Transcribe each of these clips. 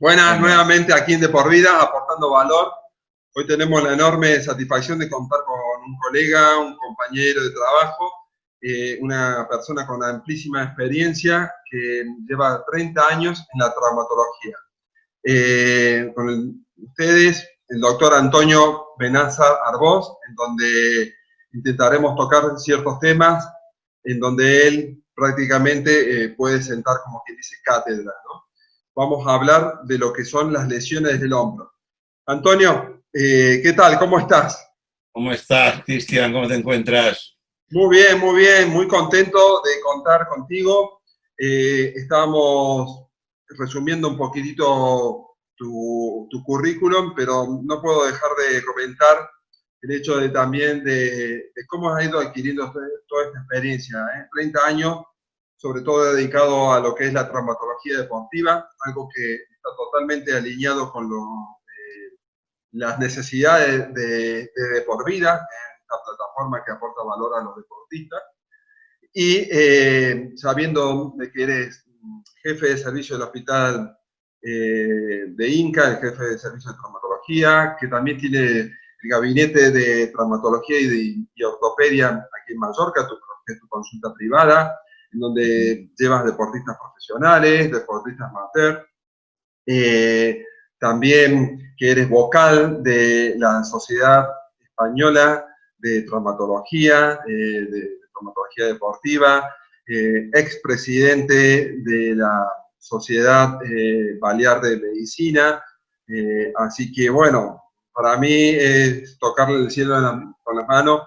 Buenas, Buenas. nuevamente aquí en De Por Vida, aportando valor. Hoy tenemos la enorme satisfacción de contar con un colega, un compañero de trabajo, una persona con amplísima experiencia que lleva 30 años en la traumatología. Ustedes, el doctor Antonio Benazar Arbós, en donde intentaremos tocar ciertos temas, en donde él prácticamente puede sentar, como quien dice, cátedra, ¿no? Vamos a hablar de lo que son las lesiones del hombro. Antonio, ¿qué tal? ¿Cómo estás? ¿Cómo estás, Cristian? ¿Cómo te encuentras? Muy bien, muy contento de contar contigo. Estábamos resumiendo un poquitito tu currículum, pero no puedo dejar de comentar el hecho de también de cómo has ido adquiriendo toda esta experiencia, ¿eh? 30 años, sobre todo dedicado a lo que es la traumatología deportiva, algo que está totalmente alineado con las necesidades de por vida, esta plataforma que aporta valor a los deportistas. Y sabiendo de que eres jefe de servicio del hospital de Inca, el jefe de servicio de traumatología, que también tiene el gabinete de traumatología y ortopedia aquí en Mallorca, que es tu consulta privada, en donde llevas deportistas profesionales, deportistas amateur, también que eres vocal de la Sociedad Española de Traumatología, de Traumatología Deportiva, expresidente de la Sociedad Balear de Medicina. Así que, bueno, para mí es tocarle el cielo con las manos,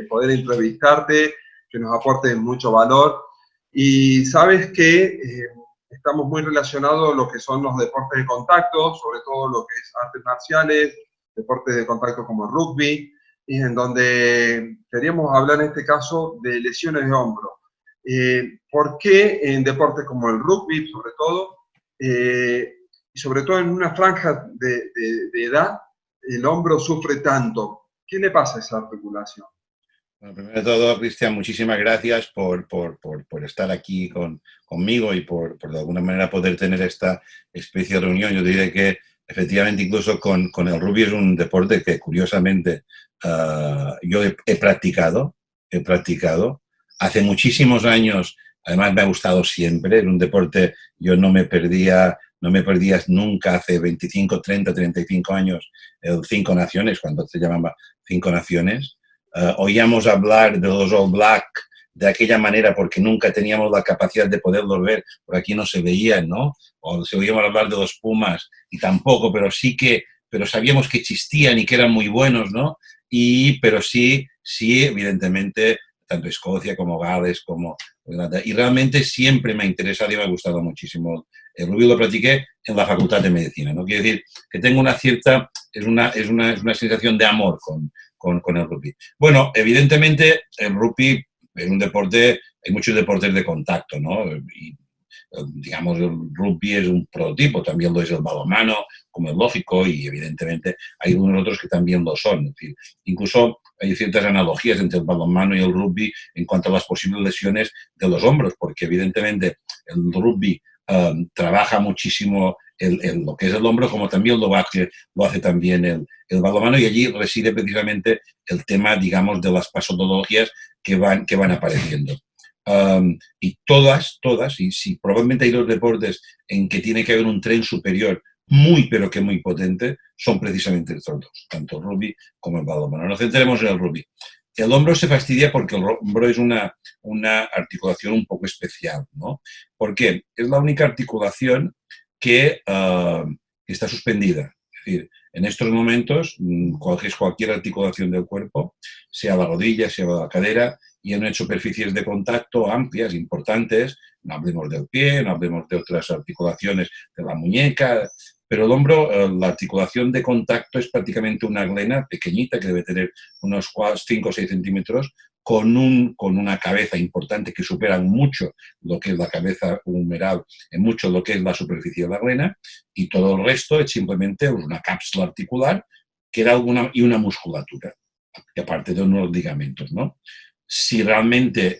poder entrevistarte, que nos aporte mucho valor. Y sabes que estamos muy relacionados a lo que son los deportes de contacto, sobre todo lo que es artes marciales, deportes de contacto como el rugby, y en donde queríamos hablar en este caso de lesiones de hombro. ¿Por qué en deportes como el rugby, sobre todo, y sobre todo en una franja de edad, el hombro sufre tanto? ¿Qué le pasa a esa articulación? Bueno, primero de todo, Cristian, muchísimas gracias por estar aquí conmigo y por de alguna manera poder tener esta especie de reunión. Yo diré que efectivamente incluso con el rugby es un deporte que curiosamente yo he practicado. Hace muchísimos años, además me ha gustado siempre, es un deporte, yo no me perdía nunca hace 25, 30, 35 años el Cinco Naciones, cuando se llamaba Cinco Naciones. Oíamos hablar de los All Black de aquella manera porque nunca teníamos la capacidad de poderlos ver, por aquí no se veían, ¿no? O se oíamos hablar de los Pumas y tampoco, pero sabíamos que existían y que eran muy buenos, ¿no? Pero sí, evidentemente, tanto Escocia como Gales, como Irlanda. Y realmente siempre me ha interesado y me ha gustado muchísimo. El rugby lo practiqué en la Facultad de Medicina, ¿no? Quiere decir que tengo una cierta, es una sensación de amor con el rugby. Bueno, evidentemente el rugby es un deporte, hay muchos deportes de contacto, ¿no? Y, digamos, el rugby es un prototipo, también lo es el balonmano, como es lógico, y evidentemente hay unos otros que también lo son. Es decir, incluso hay ciertas analogías entre el balonmano y el rugby en cuanto a las posibles lesiones de los hombros, porque evidentemente el rugby trabaja muchísimo lo que es el hombro, como también lo hace también el balonmano, y allí reside precisamente el tema, digamos, de las patologías que van apareciendo. Y todas, y si probablemente hay dos deportes en que tiene que haber un tren superior muy, pero que muy potente, son precisamente estos dos, tanto el rugby como el balonmano. Nos centremos en el rugby. El hombro se fastidia porque el hombro es una articulación un poco especial, ¿no? ¿Por qué? Es la única articulación que está suspendida. Es decir, en estos momentos, cualquier articulación del cuerpo, sea la rodilla, sea la cadera, y en superficies de contacto amplias, importantes, no hablemos del pie, no hablemos de otras articulaciones de la muñeca, pero el hombro, la articulación de contacto es prácticamente una glena pequeñita que debe tener unos 5 o 6 centímetros con una cabeza importante que supera mucho lo que es la cabeza humeral, en mucho lo que es la superficie de la glena, y todo el resto es simplemente una cápsula articular que da y una musculatura, y aparte de unos ligamentos, ¿no? Si realmente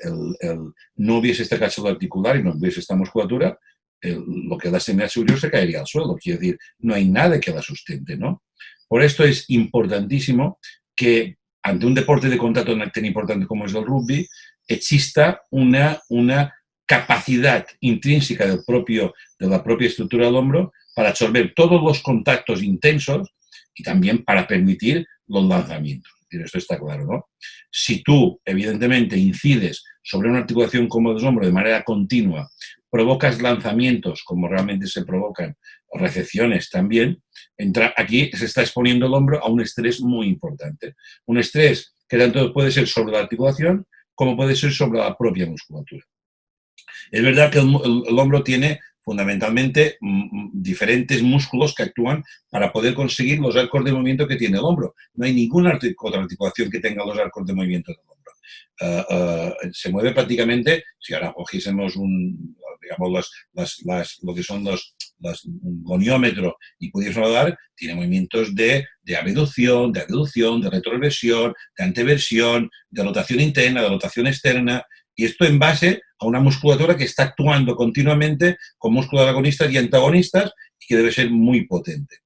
no hubiese esta cápsula articular y no hubiese esta musculatura, lo que es la extremidad superior se caería al suelo. Quiere decir, no hay nada que la sustente, ¿no? Por esto es importantísimo que ante un deporte de contacto tan importante como es el rugby, exista una capacidad intrínseca de la propia estructura del hombro para absorber todos los contactos intensos y también para permitir los lanzamientos. Esto está claro, ¿no? Si tú, evidentemente, incides sobre una articulación como el hombro de manera continua, provocas lanzamientos como realmente se provocan, recepciones también, aquí se está exponiendo el hombro a un estrés muy importante. Un estrés que tanto puede ser sobre la articulación como puede ser sobre la propia musculatura. Es verdad que el hombro tiene fundamentalmente diferentes músculos que actúan para poder conseguir los arcos de movimiento que tiene el hombro. No hay ninguna otra articulación que tenga los arcos de movimiento del hombro. Se mueve prácticamente, si ahora cogiésemos digamos, lo que son un goniómetro y pudiésemos dar, tiene movimientos de abducción, de aducción, de retroversión, de anteversión, de rotación interna, de rotación externa, y esto en base a una musculatura que está actuando continuamente con músculos agonistas y antagonistas y que debe ser muy potente.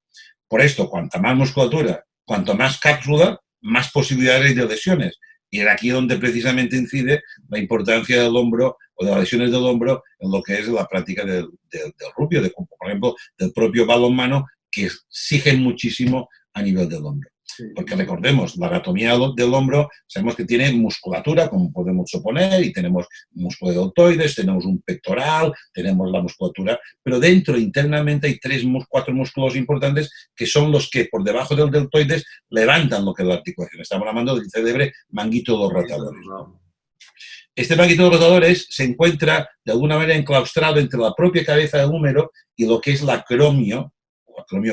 Por esto, cuanta más musculatura, cuanto más cápsula, más posibilidades de lesiones. Y es aquí donde precisamente incide la importancia del hombro o de las lesiones del hombro en lo que es la práctica del rugby, por ejemplo, del propio balonmano, que exigen muchísimo a nivel del hombro. Porque recordemos, la anatomía del hombro, sabemos que tiene musculatura, como podemos suponer, y tenemos músculo de deltoides, tenemos un pectoral, tenemos la musculatura, pero dentro, internamente, hay 4 músculos importantes que son los que por debajo del deltoides levantan lo que es la articulación. Estamos hablando del célebre manguito de los rotadores. Este manguito de los rotadores se encuentra de alguna manera enclaustrado entre la propia cabeza del húmero y lo que es el acromio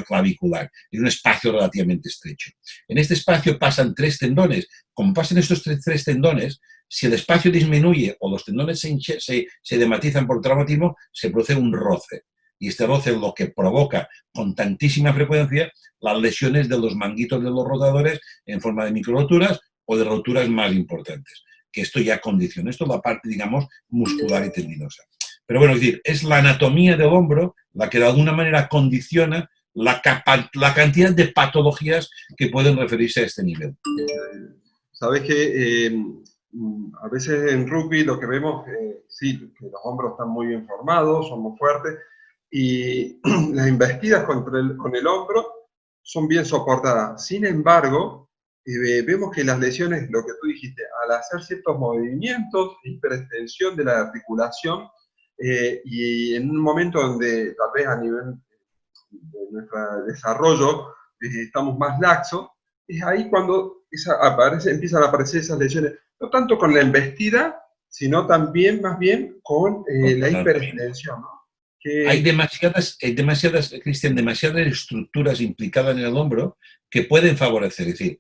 clavicular. Es un espacio relativamente estrecho. En este espacio pasan 3 tendones. Como pasan estos 3 tendones, si el espacio disminuye o los tendones se dematizan por traumatismo, se produce un roce. Y este roce es lo que provoca con tantísima frecuencia las lesiones de los manguitos de los rotadores en forma de microroturas o de roturas más importantes. Que esto ya condiciona. Esto es la parte, digamos, muscular y tendinosa. Pero bueno, es decir, es la anatomía del hombro la que de alguna manera condiciona la cantidad de patologías que pueden referirse a este nivel. Sabes que a veces en rugby lo que vemos, sí, que los hombros están muy bien formados, son muy fuertes, y las embestidas con el hombro son bien soportadas. Sin embargo, vemos que las lesiones, lo que tú dijiste, al hacer ciertos movimientos, hiperextensión de la articulación, y en un momento donde tal vez a nivel de nuestro desarrollo estamos más laxos, es ahí cuando empiezan a aparecer esas lesiones, no tanto con la embestida, sino también, más bien, con la hiperextensión, ¿no? Hay demasiadas, Cristian, demasiadas estructuras implicadas en el hombro que pueden favorecer. Es decir,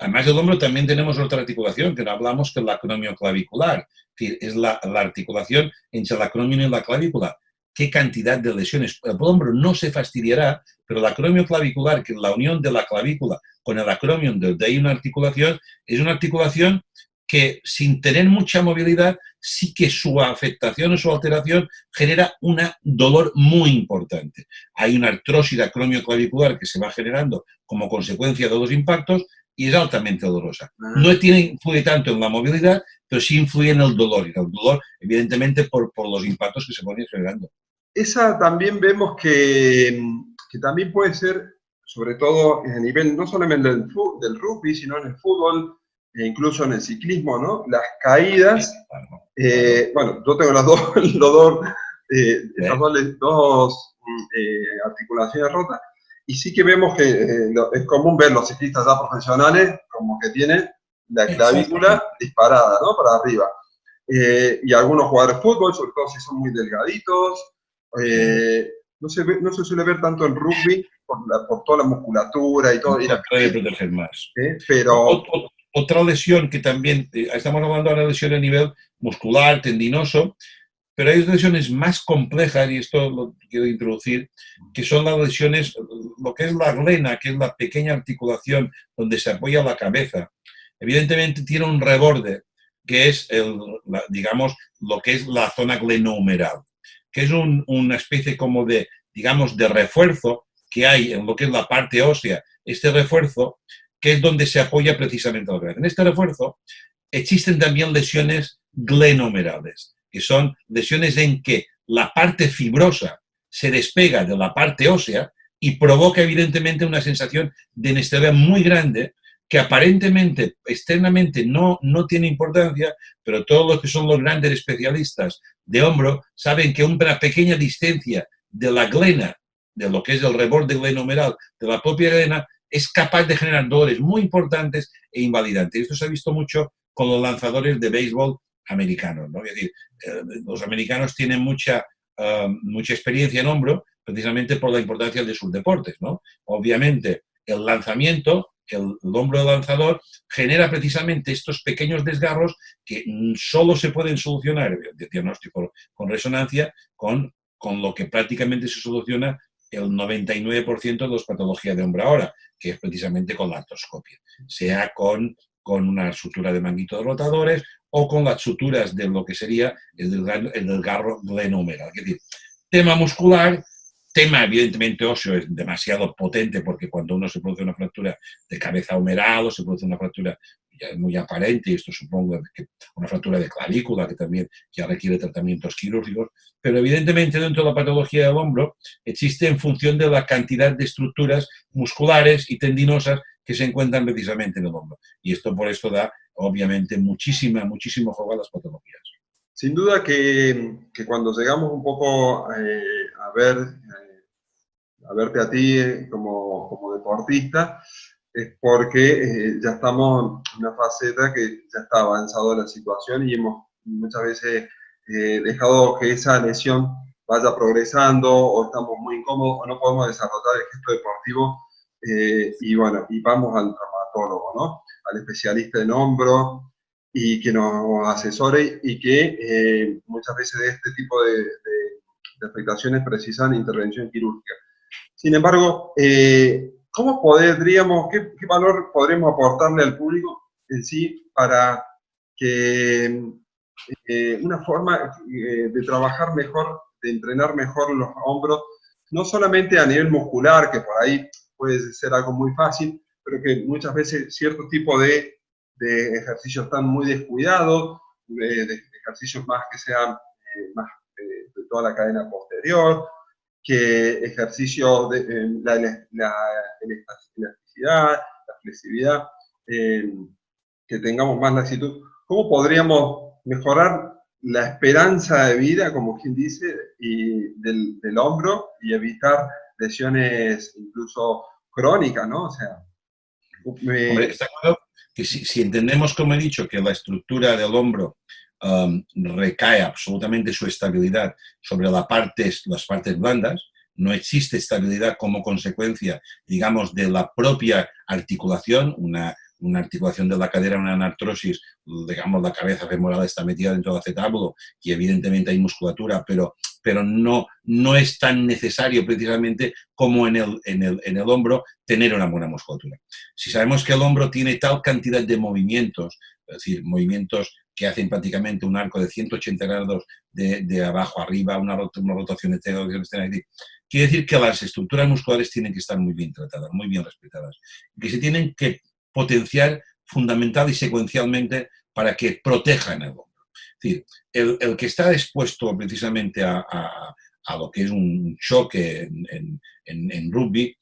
además del hombro también tenemos otra articulación que no hablamos, que es la acromioclavicular. Es decir, es la articulación entre la acrómio y la clavícula. ¿Qué cantidad de lesiones? El hombro no se fastidiará, pero la acromioclavicular, que es la unión de la clavícula con el acromion, donde hay una articulación, es una articulación que sin tener mucha movilidad, sí que su afectación o su alteración genera un dolor muy importante. Hay una artrosis acromioclavicular que se va generando como consecuencia de los impactos y es altamente dolorosa. No influye tanto en la movilidad, pero sí influye en el dolor. Y el dolor, evidentemente, por los impactos que se ponen generando. Esa también vemos que también puede ser, sobre todo a nivel no solamente del rugby, sino en el fútbol, e incluso en el ciclismo, ¿no? Las caídas, sí, claro. Bueno, yo tengo las dos articulaciones rotas, y sí que vemos que es común ver los ciclistas ya profesionales como que tienen la clavícula disparada, ¿no? Para arriba. Y algunos jugadores de fútbol, sobre todo si son muy delgaditos, no se suele ver tanto en rugby por toda la musculatura y todo. Puede proteger más. Pero otra lesión que también, estamos hablando de una lesión a nivel muscular, tendinoso, pero hay lesiones más complejas, y esto lo quiero introducir, que son las lesiones, lo que es la glena, que es la pequeña articulación donde se apoya la cabeza. Evidentemente tiene un reborde, que es, digamos, lo que es la zona glenohumeral, que es una especie como de, digamos, de refuerzo que hay en lo que es la parte ósea, este refuerzo, que es donde se apoya precisamente la cabeza. En este refuerzo existen también lesiones glenomerales, que son lesiones en que la parte fibrosa se despega de la parte ósea y provoca evidentemente una sensación de inestabilidad muy grande que aparentemente externamente no tiene importancia, pero todos los que son los grandes especialistas de hombro saben que una pequeña distancia de la glena, de lo que es el reborde glenomeral, de la propia glena, es capaz de generar dolores muy importantes e invalidantes. Esto se ha visto mucho con los lanzadores de béisbol americanos, ¿no? Es decir, los americanos tienen mucha experiencia en hombro precisamente por la importancia de sus deportes, ¿no? Obviamente, el lanzamiento, el hombro del lanzador, genera precisamente estos pequeños desgarros que solo se pueden solucionar, de diagnóstico con resonancia, con lo que prácticamente se soluciona el 99% de las patologías de hombro ahora, que es precisamente con la artroscopia, sea con una sutura de manguitos rotadores o con las suturas de lo que sería el desgarro glenomeral. Es decir, tema muscular, tema evidentemente óseo es demasiado potente porque cuando uno se produce una fractura de cabeza humeral o se produce una fractura ya muy aparente, y esto supongo que una fractura de clavícula que también ya requiere tratamientos quirúrgicos, pero evidentemente dentro de la patología del hombro existe en función de la cantidad de estructuras musculares y tendinosas que se encuentran precisamente en el hombro. Y esto por esto da obviamente muchísimo juego a las patologías. Sin duda que cuando llegamos un poco a verte a ti como deportista, es porque ya estamos en una faceta que ya está avanzada la situación y hemos muchas veces dejado que esa lesión vaya progresando o estamos muy incómodos o no podemos desarrollar el gesto deportivo y bueno, y vamos al traumatólogo, ¿no? Al especialista en hombro y que nos asesore y que muchas veces de este tipo de afectaciones precisan intervención quirúrgica. Sin embargo, ¿cómo podríamos, qué valor podremos aportarle al público en sí para que una forma de trabajar mejor, de entrenar mejor los hombros, no solamente a nivel muscular, que por ahí puede ser algo muy fácil, pero que muchas veces ciertos tipos de ejercicios están muy descuidados, de ejercicios más que sean más de toda la cadena posterior, que ejercicios de la elasticidad, la flexibilidad, que tengamos más latitud. ¿Cómo podríamos mejorar la esperanza de vida, como quien dice, y del hombro y evitar lesiones incluso crónicas, ¿no? O sea, Hombre, está claro que si entendemos, como he dicho, que la estructura del hombro recae absolutamente su estabilidad sobre las partes blandas, no existe estabilidad como consecuencia, digamos, de la propia articulación, una articulación de la cadera, una anartrosis, digamos, la cabeza femoral está metida dentro del acetábulo y evidentemente hay musculatura, pero no es tan necesario precisamente como en el hombro tener una buena musculatura. Si sabemos que el hombro tiene tal cantidad de movimientos, es decir, movimientos que hacen prácticamente un arco de 180 grados de abajo a arriba, una rotación externa, quiere decir que las estructuras musculares tienen que estar muy bien tratadas, muy bien respetadas, que se tienen que potenciar fundamental y secuencialmente para que protejan el hombro. Es decir, el que está expuesto precisamente a lo que es un choque en rugby,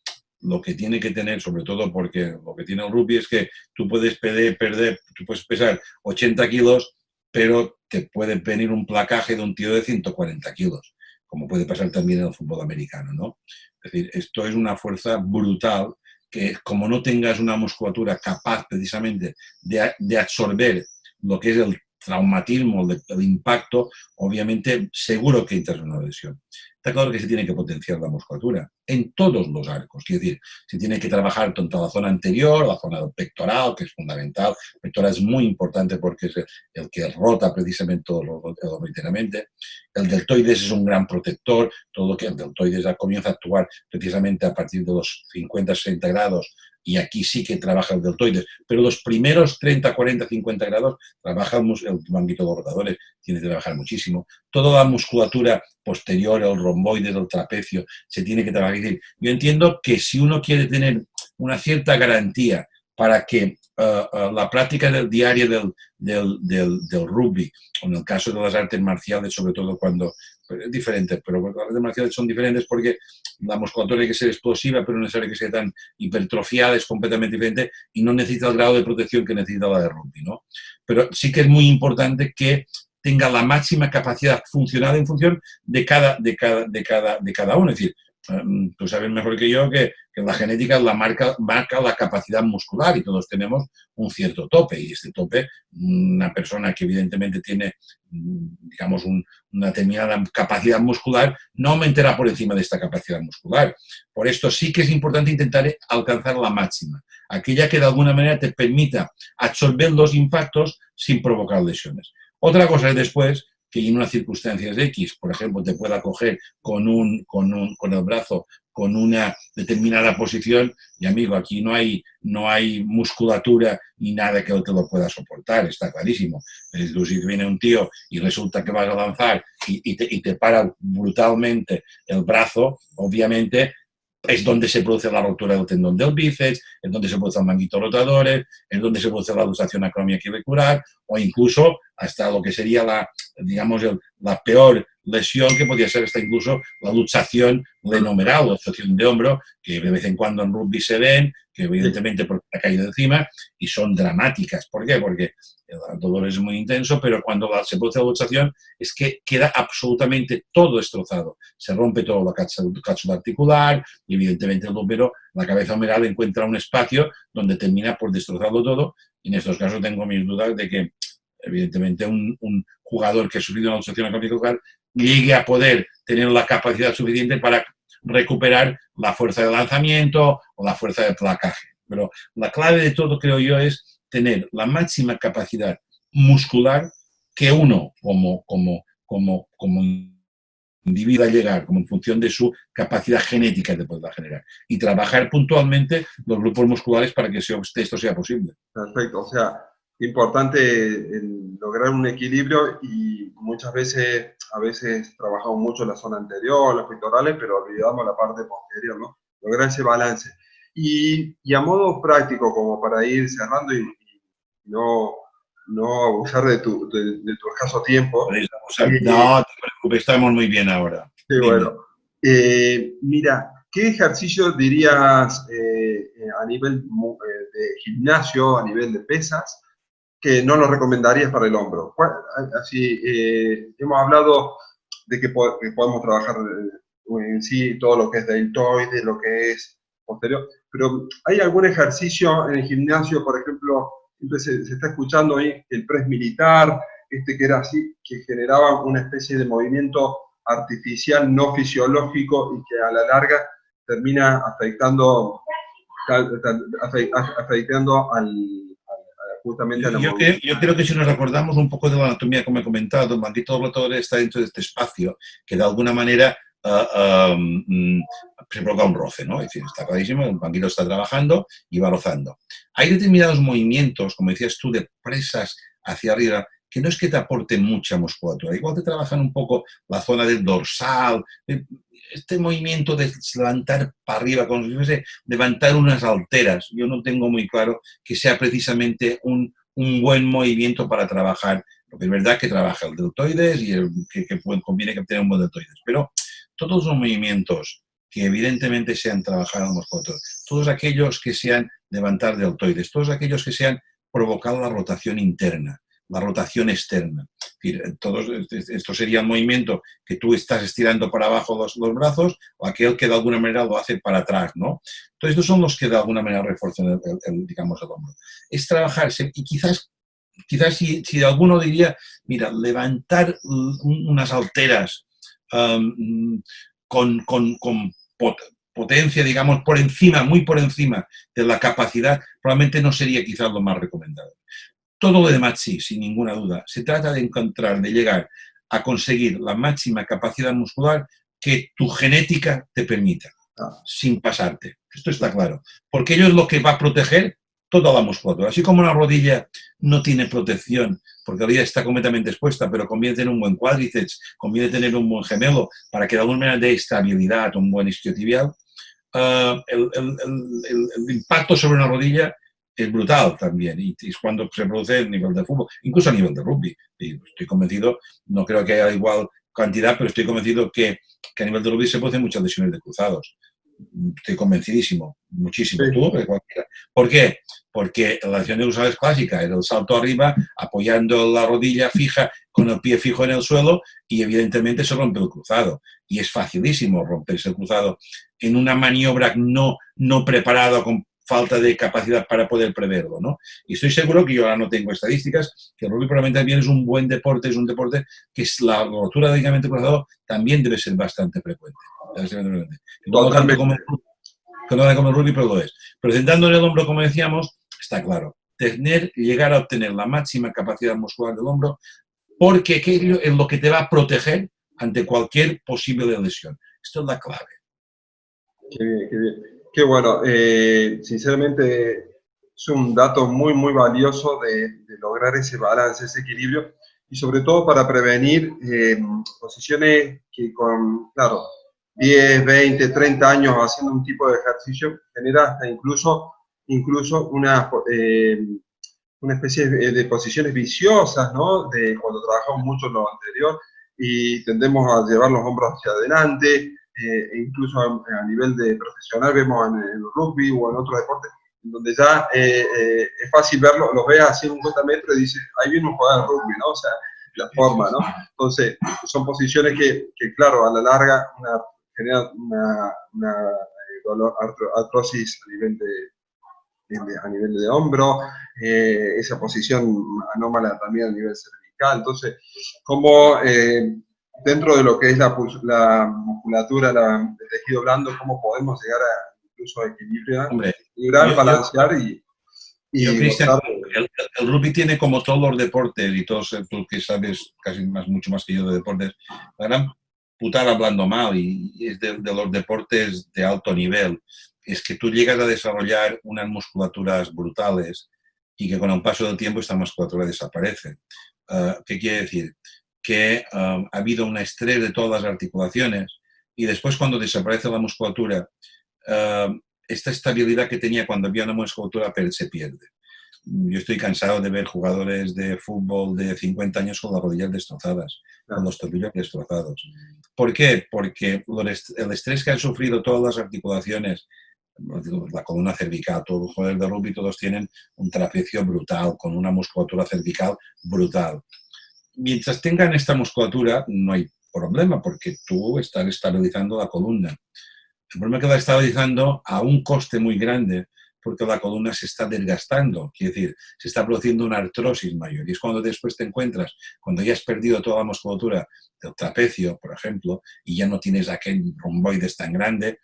lo que tiene que tener, sobre todo porque lo que tiene el rugby es que tú puedes tú puedes pesar 80 kilos, pero te puede venir un placaje de un tío de 140 kilos, como puede pasar también en el fútbol americano, ¿no? Es decir, esto es una fuerza brutal que, como no tengas una musculatura capaz precisamente de absorber lo que es el traumatismo, el impacto, obviamente seguro que entras en una lesión. Está claro que se tiene que potenciar la musculatura en todos los arcos, es decir, se tiene que trabajar tanto la zona anterior, la zona del pectoral, que es fundamental. El pectoral es muy importante porque es el que rota precisamente todo enteramente. El deltoides es un gran protector, todo lo que el deltoides comienza a actuar precisamente a partir de los 50-60 grados y aquí sí que trabaja el deltoides, pero los primeros 30, 40, 50 grados trabajamos el manguito de los rotadores, tiene que trabajar muchísimo. Toda la musculatura posterior, el romboide, el trapecio, se tiene que trabajar. Es decir, yo entiendo que si uno quiere tener una cierta garantía para que la práctica diaria del rugby, o en el caso de las artes marciales, sobre todo cuando es diferente, pero las artes marciales son diferentes porque la musculatura tiene que ser explosiva, pero no es necesario que sea tan hipertrofiada, es completamente diferente y no necesita el grado de protección que necesita la de rugby, ¿no? Pero sí que es muy importante que tenga la máxima capacidad funcional en función de cada uno. Es decir, tú sabes mejor que yo que la genética marca la capacidad muscular y todos tenemos un cierto tope. Y este tope, una persona que evidentemente tiene, digamos, una determinada capacidad muscular, no aumentará por encima de esta capacidad muscular. Por esto sí que es importante intentar alcanzar la máxima, aquella que de alguna manera te permita absorber los impactos sin provocar lesiones. Otra cosa es después que en unas circunstancias X, por ejemplo, te pueda coger con el brazo con una determinada posición y, amigo, aquí no hay musculatura ni nada que te lo pueda soportar, está clarísimo. Si viene un tío y resulta que vas a lanzar y te para brutalmente el brazo, obviamente es donde se produce la rotura del tendón del bíceps, es donde se produce el manguito rotadores, es donde se produce la luxación acromioclavicular o incluso hasta lo que sería la peor lesión, que podría ser hasta incluso la luxación glenohumeral, la luxación de hombro, que de vez en cuando en rugby se ven, que evidentemente porque ha caído encima y son dramáticas. ¿Por qué? Porque el dolor es muy intenso, pero cuando se produce la luxación es que queda absolutamente todo destrozado. Se rompe toda la cápsula articular y evidentemente el bombero, la cabeza humeral, encuentra un espacio donde termina por destrozarlo todo. Y en estos casos tengo mis dudas de que evidentemente un jugador que ha sufrido una luxación acromioclavicular llegue a poder tener la capacidad suficiente para recuperar la fuerza de lanzamiento o la fuerza de placaje. Pero la clave de todo, creo yo, es tener la máxima capacidad muscular que uno como individuo a llegar, como en función de su capacidad genética de poderla generar. Y trabajar puntualmente los grupos musculares para que esto sea posible. Perfecto, o sea, importante lograr un equilibrio y a veces trabajamos mucho en la zona anterior, los pectorales, pero olvidamos la parte posterior, ¿no? Lograr ese balance. Y a modo práctico, como para ir cerrando y no abusar de tu escaso tiempo. No te preocupes, estamos muy bien ahora. Sí, bueno. Mira, ¿qué ejercicio dirías a nivel de gimnasio, a nivel de pesas, que no lo recomendarías para el hombro? Así, hemos hablado de que podemos trabajar en sí todo lo que es deltoide, lo que es posterior, pero ¿hay algún ejercicio en el gimnasio, por ejemplo, siempre se está escuchando ahí el press militar, que era así, que generaba una especie de movimiento artificial, no fisiológico, y que a la larga termina afectando justamente a la movilidad? Yo creo que si nos acordamos un poco de la anatomía, como he comentado, el manguito rotador está dentro de este espacio que de alguna manera se provoca un roce, ¿no? Es decir, está clarísimo, el manguito está trabajando y va rozando. Hay determinados movimientos, como decías tú, de presas hacia arriba, que no es que te aporten mucha musculatura, igual te trabajan un poco la zona del dorsal, este movimiento de levantar para arriba, como si fuese levantar unas halteras, yo no tengo muy claro que sea precisamente un buen movimiento para trabajar, porque es verdad que trabaja el deltoides y que conviene que tenga un buen deltoides, pero todos los movimientos que evidentemente sean trabajar el musculatura, todos aquellos que sean levantar deltoides, todos aquellos que sean provocar la rotación interna, la rotación externa. Es decir, todos estos serían movimientos que tú estás estirando para abajo los brazos o aquel que de alguna manera lo hace para atrás, ¿no? Entonces, estos son los que de alguna manera refuerzan digamos, el hombro. Es trabajarse y quizás si alguno diría, mira, levantar unas halteras con potencia, digamos, muy por encima de la capacidad, probablemente no sería quizás lo más recomendable. Todo lo demás sí, sin ninguna duda. Se trata de llegar a conseguir la máxima capacidad muscular que tu genética te permita. sin pasarte. Esto está claro. Porque ello es lo que va a proteger toda la musculatura. Así como una rodilla no tiene protección, porque la rodilla está completamente expuesta, pero conviene tener un buen cuádriceps, conviene tener un buen gemelo para que de alguna manera dé estabilidad, un buen isquiotibial. El impacto sobre una rodilla es brutal también, y es cuando se produce a nivel de fútbol, incluso a nivel de rugby. Y estoy convencido, no creo que haya igual cantidad, pero estoy convencido que a nivel de rugby se producen muchas lesiones de cruzados. Estoy convencidísimo, muchísimo. Sí, ¿Tú? ¿Por qué? Porque la lesión de Usal es clásica, era el salto arriba, apoyando la rodilla fija, con el pie fijo en el suelo, y evidentemente se rompe el cruzado. Y es facilísimo romperse el cruzado en una maniobra no preparada, con falta de capacidad para poder preverlo, ¿no? Y estoy seguro que yo ahora no tengo estadísticas, que el rugby probablemente también es un buen deporte, es un deporte que es la rotura de ligamento cruzado también debe ser bastante frecuente. No tanto totalmente. como el rugby, pero lo es. Pero sentando en el hombro, como decíamos, está claro. Llegar a obtener la máxima capacidad muscular del hombro, porque aquello es lo que te va a proteger ante cualquier posible lesión. Esto es la clave. Qué bien, qué bien. Qué bueno. Sinceramente, es un dato muy, muy valioso de lograr ese balance, ese equilibrio, y sobre todo para prevenir posiciones que con, claro, 10, 20, 30 años haciendo un tipo de ejercicio genera hasta incluso una especie de posiciones viciosas, ¿no? De cuando trabajamos mucho en lo anterior y tendemos a llevar los hombros hacia adelante, incluso a nivel de profesional vemos en el rugby o en otros deportes, donde ya es fácil verlo, los ves a 150 metros y dices, ahí viene un jugador de rugby, ¿no? O sea, la forma, ¿no? Entonces, son posiciones que claro, a la larga generan una artrosis a nivel de hombro, esa posición anómala también a nivel cervical. Entonces, como dentro de lo que es la musculatura, el tejido blando, cómo podemos llegar a incluso a Hombre, equilibrar, balancear y Cristian, gozar. el rugby tiene como todos los deportes, y todos tú que sabes casi mucho más que yo de deportes, la gran putada hablando mal, y es de los deportes de alto nivel, es que tú llegas a desarrollar unas musculaturas brutales y que con el paso del tiempo esta musculatura desaparece. ¿Qué quiere decir? Que ha habido un estrés de todas las articulaciones y después cuando desaparece la musculatura, esta estabilidad que tenía cuando había una musculatura se pierde. Yo estoy cansado de ver jugadores de fútbol de 50 años con las rodillas destrozadas, con los tobillos destrozados. ¿Por qué? Porque el estrés que han sufrido todas las articulaciones, la columna cervical, todos los jugadores de rugby, todos tienen un trapecio brutal, con una musculatura cervical brutal. Mientras tengan esta musculatura, no hay problema, porque tú estás estabilizando la columna. El problema es que la está estabilizando a un coste muy grande, porque la columna se está desgastando, quiere decir, se está produciendo una artrosis mayor. Y es cuando después te encuentras, cuando ya has perdido toda la musculatura del trapecio, por ejemplo, y ya no tienes aquel romboides tan grande,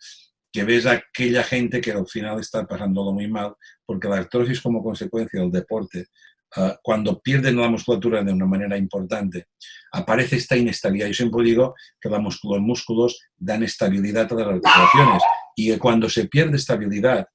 que ves a aquella gente que al final está pasándolo muy mal, porque la artrosis como consecuencia del deporte, cuando pierden la musculatura de una manera importante, aparece esta inestabilidad. Yo siempre digo que los músculos dan estabilidad a las articulaciones y cuando se pierde estabilidad,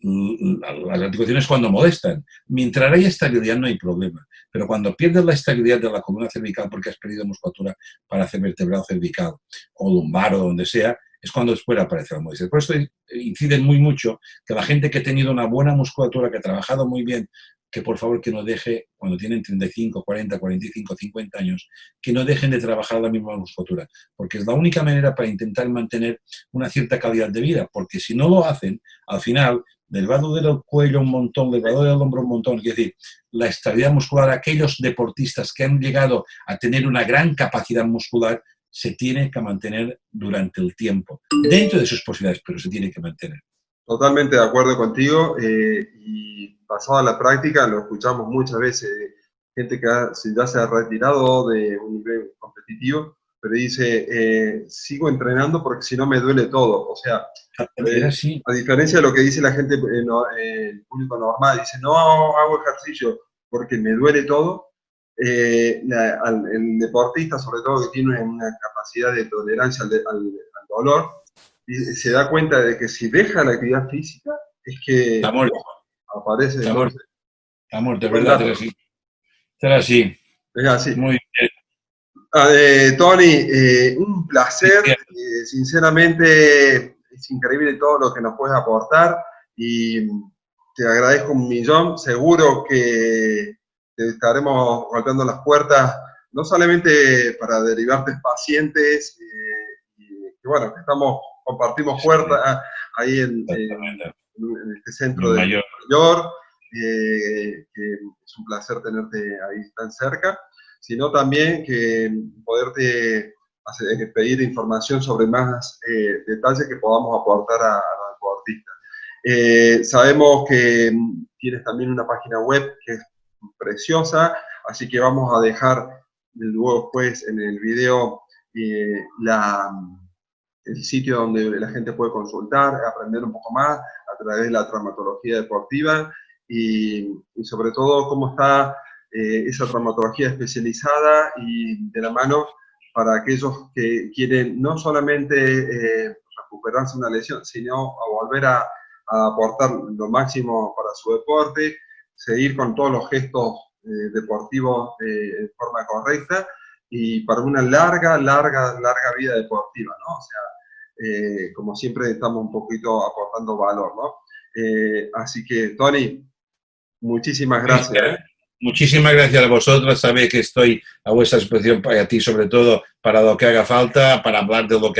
las articulaciones cuando molestan. Mientras haya estabilidad no hay problema, pero cuando pierdes la estabilidad de la columna cervical porque has perdido musculatura para hacer vertebral cervical o lumbar o donde sea, es cuando después aparece la molestia. Por eso incide muy mucho que la gente que ha tenido una buena musculatura, que ha trabajado muy bien, que por favor que no deje, cuando tienen 35, 40, 45, 50 años, que no dejen de trabajar la misma musculatura, porque es la única manera para intentar mantener una cierta calidad de vida, porque si no lo hacen, al final les va a doler el cuello un montón, les va a doler el hombro un montón. Es decir, la estabilidad muscular, aquellos deportistas que han llegado a tener una gran capacidad muscular, se tiene que mantener durante el tiempo, dentro de sus posibilidades, pero se tiene que mantener. Totalmente de acuerdo contigo y pasado a la práctica lo escuchamos muchas veces, gente que ya se ha retirado de un nivel competitivo, pero dice, sigo entrenando porque si no me duele todo. O sea, Era así. a diferencia de lo que dice la gente, el público normal, dice, no hago ejercicio porque me duele todo. El deportista, sobre todo, que tiene una capacidad de tolerancia al dolor, y se da cuenta de que si deja la actividad física, es que aparece entonces. De verdad, es así. Es así. Muy bien. Tony, un placer, sinceramente es increíble todo lo que nos puedes aportar y te agradezco un millón, seguro que te estaremos golpeando las puertas, no solamente para derivarte pacientes, y bueno, que compartimos puertas ahí en este centro de Nueva York, que es un placer tenerte ahí tan cerca, sino también que poderte pedir información sobre más detalles que podamos aportar a los deportistas. Sabemos que tienes también una página web que es preciosa, así que vamos a dejar luego después en el video el sitio donde la gente puede consultar, aprender un poco más a través de la traumatología deportiva y sobre todo cómo está esa traumatología especializada y de la mano para aquellos que quieren no solamente recuperarse una lesión, sino a volver a aportar lo máximo para su deporte, seguir con todos los gestos deportivos de forma correcta y para una larga vida deportiva, ¿no? O sea, como siempre estamos un poquito aportando valor, ¿no? Así que, Tony, muchísimas gracias. Muchísimas gracias a vosotros. Sabéis que estoy a vuestra disposición para ti, sobre todo para lo que haga falta, para hablar de lo que haga